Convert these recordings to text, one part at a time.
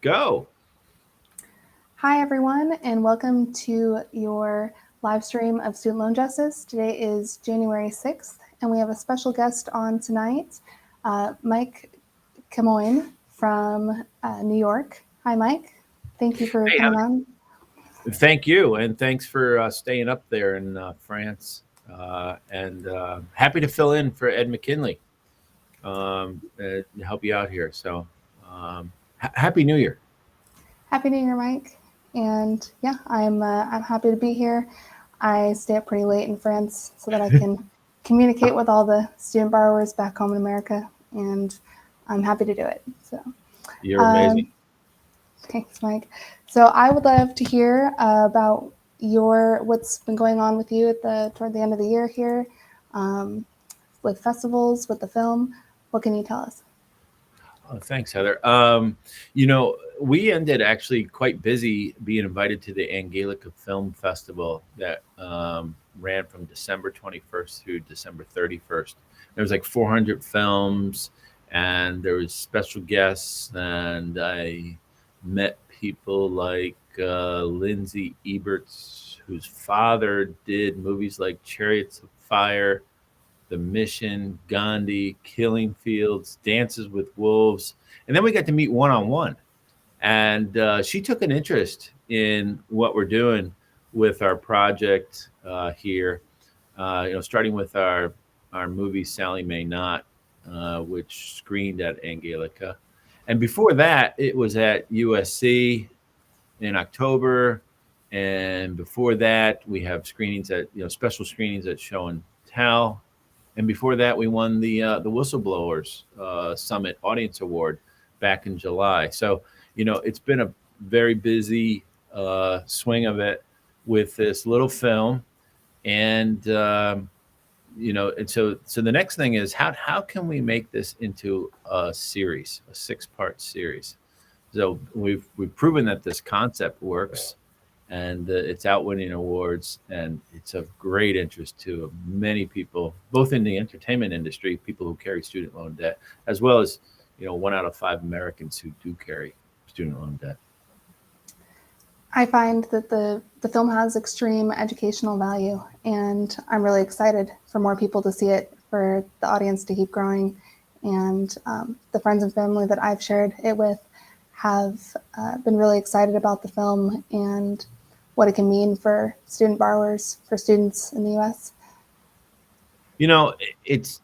Go. Hi, everyone, and welcome to your live stream of Student Loan Justice. Today is January 6th, and we have a special guest on tonight, Mike Camoin from New York. Hi, Mike. Thank you for Hey, coming on. thank you, and thanks for staying up there in France. And happy to fill in for Ed McKinley to help you out here. So, happy New Year. Happy New Year, Mike. And yeah, I'm happy to be here. I stay up pretty late in France so that I can communicate with all the student borrowers back home in America, and I'm happy to do it. So. You're amazing. Um, Thanks, Mike. So I would love to hear about what's been going on with you toward the end of the year here, um, with festivals, with the film. What can you tell us? Oh, thanks, Heather. We ended actually quite busy being invited to the Angelica Film Festival that ran from December 21st through December 31st. There was like 400 films, and there was special guests, and I met people like Lindsay Eberts, whose father did movies like Chariots of Fire, the Mission, Gandhi, Killing Fields, Dances with Wolves. And then we got to meet one on one. And she took an interest in what we're doing with our project here. Starting with our movie Sally May Not, which screened at Angelica. And before that, it was at USC in October. And before that, we have screenings at special screenings at Show and Tell. And before that, we won the Whistleblowers Summit Audience Award back in July. So it's been a very busy swing of it with this little film, and so the next thing is how can we make this into a series, a 6-part series? So we've proven that this concept works, and it's out winning awards, and it's of great interest to many people, both in the entertainment industry, people who carry student loan debt, as well as 1 out of 5 Americans who do carry student loan debt. I find that the film has extreme educational value, and I'm really excited for more people to see it, for the audience to keep growing, and the friends and family that I've shared it with have been really excited about the film and what it can mean for student borrowers, for students in the U.S. You know, it's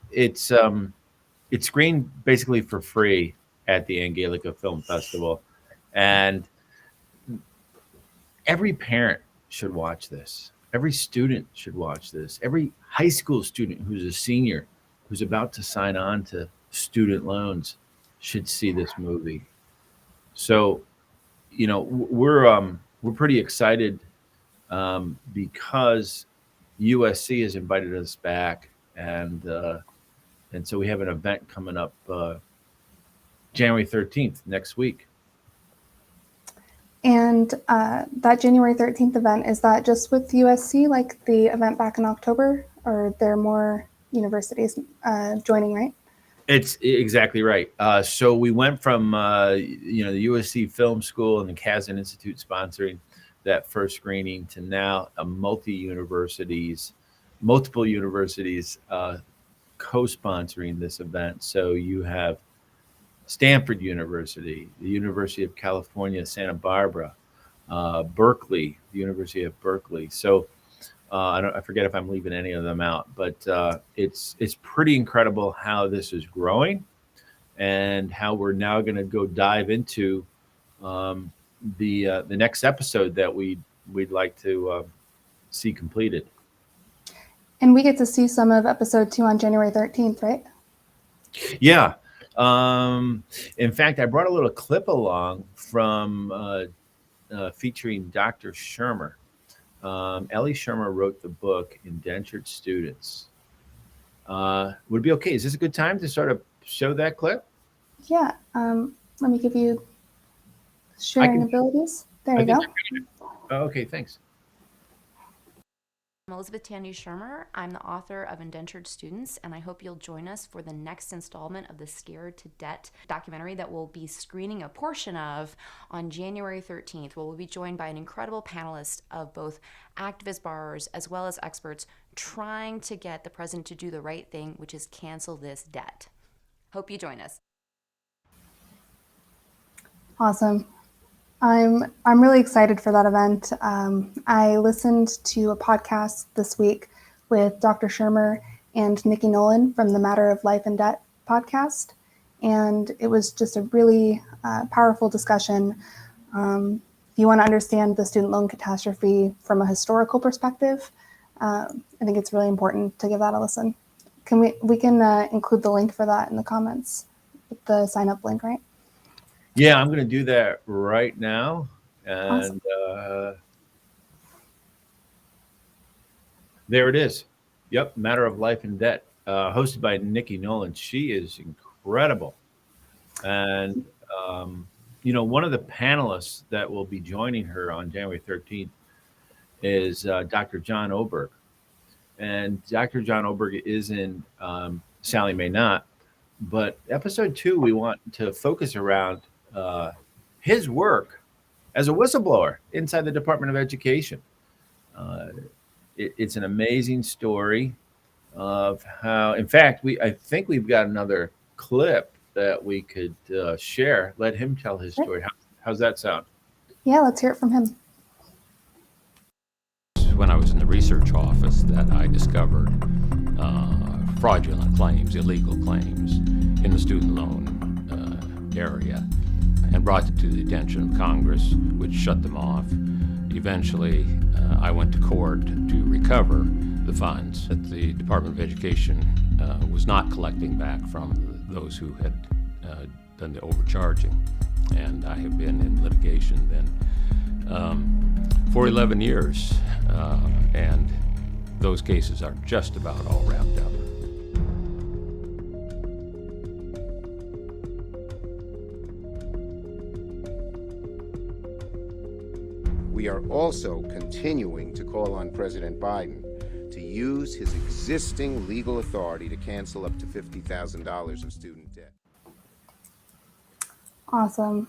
screened basically for free at the Angelica Film Festival, and every parent should watch this. Every student should watch this. Every high school student who's a senior, who's about to sign on to student loans, should see this movie. So, we're pretty excited because USC has invited us back, and so we have an event coming up January 13th next week. And that January 13th event, is that just with USC, like the event back in October, or are there more universities joining, right? It's exactly right. So we went from the USC Film School and the Kazan Institute sponsoring that first screening to now a multiple universities co-sponsoring this event. So you have Stanford University, the University of California, Santa Barbara, Berkeley, the University of Berkeley. So I forget if I'm leaving any of them out, but it's pretty incredible how this is growing, and how we're now going to go dive into um, the next episode that we'd like to see completed. And we get to see some of episode 2 on January 13th, right? Yeah. In fact, I brought a little clip along from featuring Dr. Shermer. Ellie Shermer wrote the book Indentured Students. Would it be okay? Is this a good time to sort of show that clip? Yeah. Let me give you I sharing can. abilities. There I you think. go. Oh, okay. Thanks. I'm Elizabeth Tandy Shermer. I'm the author of Indentured Students, and I hope you'll join us for the next installment of the Scared to Debt documentary that we'll be screening a portion of on January 13th, where we'll be joined by an incredible panelist of both activist borrowers as well as experts trying to get the president to do the right thing, which is cancel this debt. Hope you join us. Awesome. I'm really excited for that event. I listened to a podcast this week with Dr. Shermer and Nikki Nolan from the Matter of Life and Debt podcast, and it was just a really powerful discussion. If you want to understand the student loan catastrophe from a historical perspective, I think it's really important to give that a listen. We can include the link for that in the comments, with the sign up link, right? Yeah, I'm going to do that right now. And there it is. Yep, Matter of Life and Debt, hosted by Nikki Nolan. She is incredible. And, one of the panelists that will be joining her on January 13th is Dr. John Oberg. And Dr. John Oberg is in Sally May Not. But episode 2, we want to focus around his work as a whistleblower inside the Department of Education. It's an amazing story of how, in fact, I think we've got another clip that we could share. Let him tell his story. How's that sound? Yeah, let's hear it from him. When I was in the research office that I discovered fraudulent claims, illegal claims in the student loan area, and brought it to the attention of Congress, which shut them off. Eventually, I went to court to recover the funds that the Department of Education was not collecting back from those who had done the overcharging. And I have been in litigation then for 11 years, and those cases are just about all wrapped up. We are also continuing to call on President Biden to use his existing legal authority to cancel up to $50,000 of student debt. Awesome.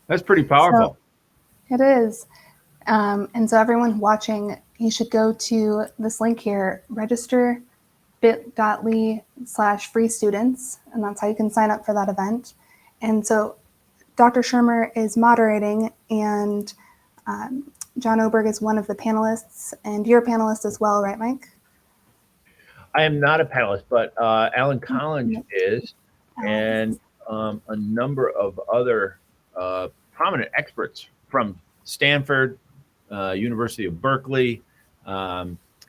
That's pretty powerful. So, it is. And so everyone watching, you should go to this link here, register bit.ly/free students, and that's how you can sign up for that event. And so Dr. Shermer is moderating, and John Oberg is one of the panelists, and you're a panelist as well, right, Mike? I am not a panelist, but Alan Collins is, and a number of other prominent experts from Stanford, University of Berkeley.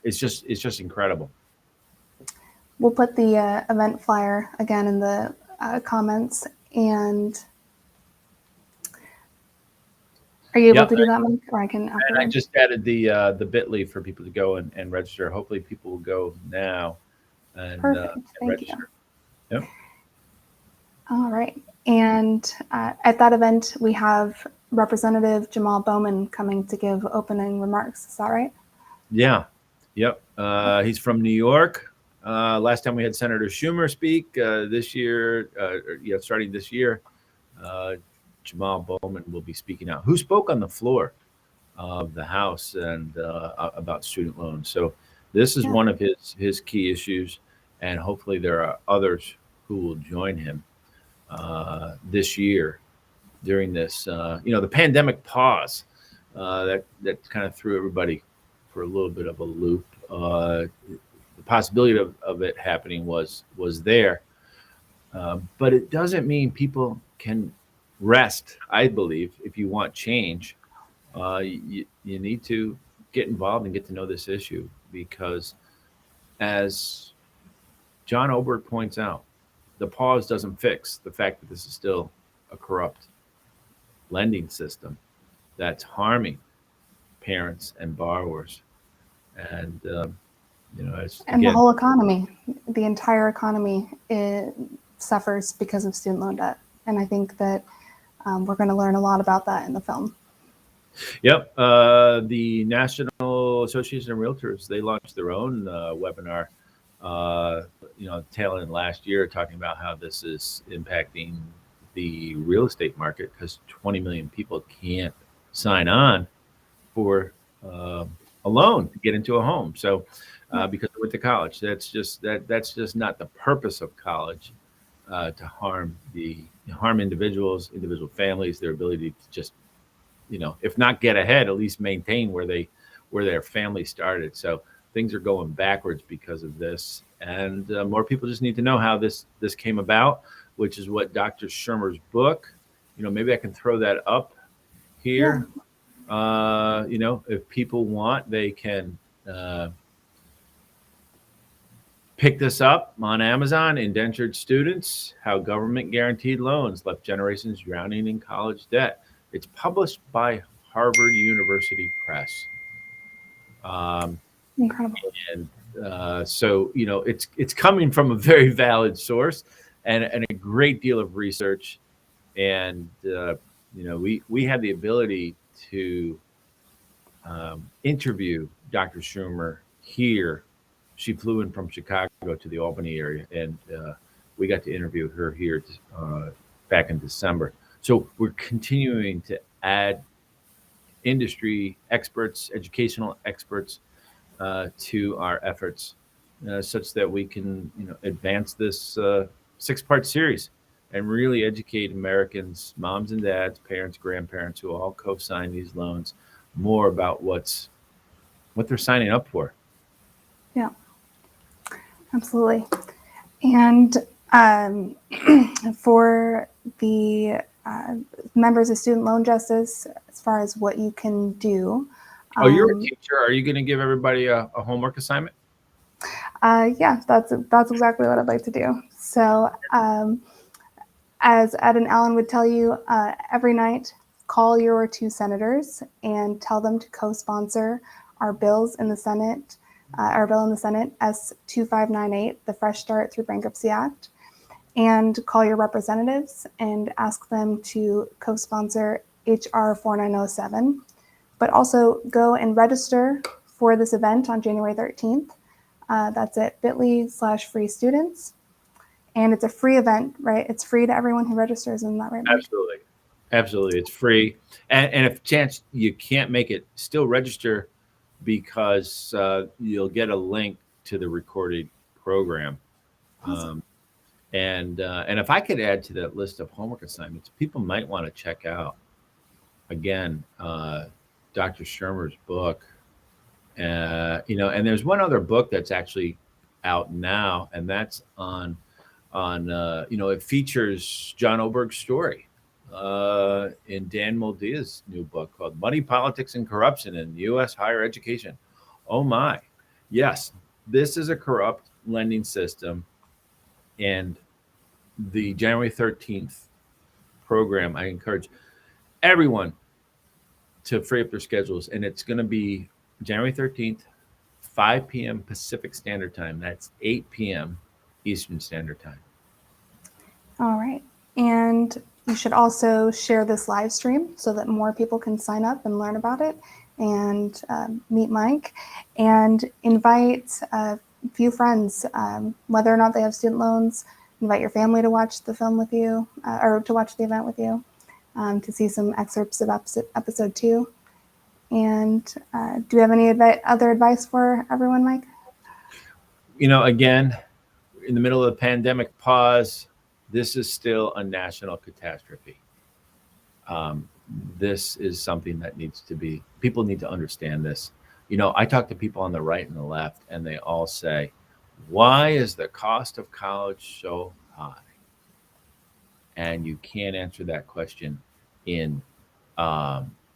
It's just incredible. We'll put the event flyer again in the comments. And are you able to do that, Mike? Or I can. And I just added the bit.ly for people to go and register. Hopefully, people will go now and register. You. Yep. All right. And at that event, we have Representative Jamal Bowman coming to give opening remarks. Is that right? Yeah. Yep. He's from New York. Last time we had Senator Schumer speak. This year, starting this year, Jamal Bowman will be speaking out. Who spoke on the floor of the House and about student loans? So this is one of his key issues, and hopefully there are others who will join him this year during this, the pandemic pause that kind of threw everybody for a little bit of a loop. The possibility of it happening was there, but it doesn't mean people can rest. I believe if you want change, you need to get involved and get to know this issue, because as John Oberg points out, the pause doesn't fix the fact that this is still a corrupt lending system that's harming parents and borrowers. And, the whole economy, the entire economy, suffers because of student loan debt. And I think that we're going to learn a lot about that in the film. Yep. The National Association of Realtors, they launched their own webinar, tail end last year, talking about how this is impacting the real estate market because 20 million people can't sign on for a loan to get into a home. So because they went to college, that's just not the purpose of college, to harm individual families, their ability to just, if not get ahead, at least maintain where their family started. So things are going backwards because of this, and more people just need to know how this came about, which is what Dr. Shermer's book. Maybe I can throw that up Yeah. here. If people want, they can pick this up on Amazon. Indentured Students: How Government Guaranteed Loans Left Generations Drowning in College Debt. It's published by Harvard University Press. Incredible. And so, it's coming from a very valid source and a great deal of research. And, we had the ability to interview Dr. Schumer here. She flew in from Chicago to the Albany area, and we got to interview her here back in December. So we're continuing to add industry experts, educational experts, to our efforts, such that we can, advance this 6-part series and really educate Americans, moms and dads, parents, grandparents, who all co-sign these loans, more about what they're signing up for. Yeah, absolutely. And for the members of Student Loan Justice, as far as what you can do. Oh, you're a teacher. Are you going to give everybody a homework assignment? Yeah, that's exactly what I'd like to do. So as Ed and Alan would tell you, every night, call your 2 senators and tell them to co-sponsor our bills in the Senate, our bill in the Senate, S2598, the Fresh Start Through Bankruptcy Act, and call your representatives and ask them to co-sponsor HR 4907. But also go and register for this event on January 13th. That's at bit.ly/free students. And it's a free event, right? It's free to everyone who registers, isn't that right, Mike? Absolutely. Absolutely. It's free. And if chance you can't make it, still register, because you'll get a link to the recorded program. Awesome. And if I could add to that list of homework assignments, people might want to check out, again, Dr. Shermer's book. And there's one other book that's actually out now, and that's on it features John Oberg's story in Dan Moldia's new book called Money, Politics, and Corruption in U.S. Higher Education. Oh my, yes, this is a corrupt lending system, and the January 13th program, I encourage everyone to free up their schedules, and it's going to be January 13th, 5 p.m. Pacific Standard Time. That's 8 p.m. Eastern Standard Time. All right. And you should also share this live stream so that more people can sign up and learn about it and meet Mike, and invite a few friends, whether or not they have student loans. Invite your family to watch the film with you, or to watch the event with you, to see some excerpts of episode 2. And do you have any other advice for everyone, Mike? Again, in the middle of the pandemic pause, this is still a national catastrophe. This is something that people need to understand this. I talk to people on the right and the left, and they all say, why is the cost of college so high? And you can't answer that question in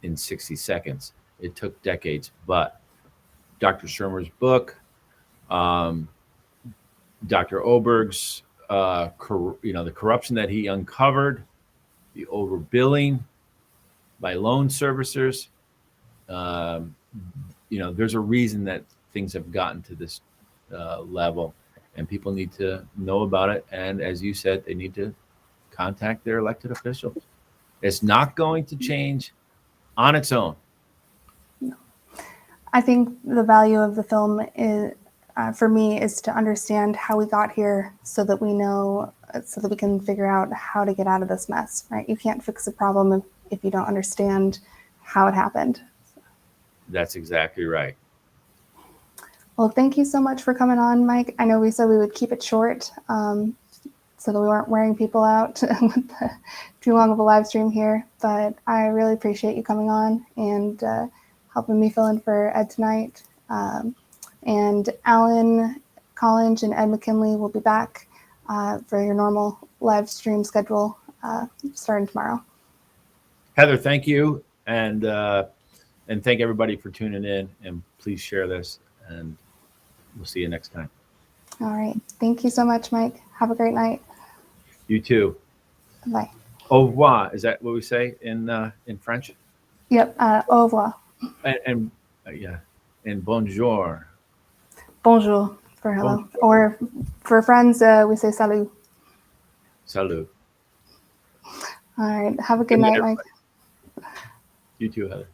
60 seconds. It took decades, but Dr. Shermer's book, Dr. Oberg's, the corruption that he uncovered, the overbilling by loan servicers. There's a reason that things have gotten to this level, and people need to know about it. And as you said, they need to contact their elected officials. It's not going to change on its own. I think the value of the film is, for me, is to understand how we got here, so that we know, so that we can figure out how to get out of this mess. Right? You can't fix a problem if you don't understand how it happened. That's exactly right. Well, thank you so much for coming on, Mike. I know we said we would keep it short, so that we weren't wearing people out with too long of a live stream here. But I really appreciate you coming on and helping me fill in for Ed tonight. And Alan Collins and Ed McKinley will be back for your normal live stream schedule starting tomorrow. Heather, thank you, and thank everybody for tuning in. And please share this, and we'll see you next time. All right. Thank you so much, Mike. Have a great night. You too. Bye. Au revoir. Is that what we say in French? Yep. Au revoir. And yeah, and bonjour. Bonjour for hello. Bonjour. Or for friends, we say salut. Salut. All right. Have a good night, Mike. You too, Heather.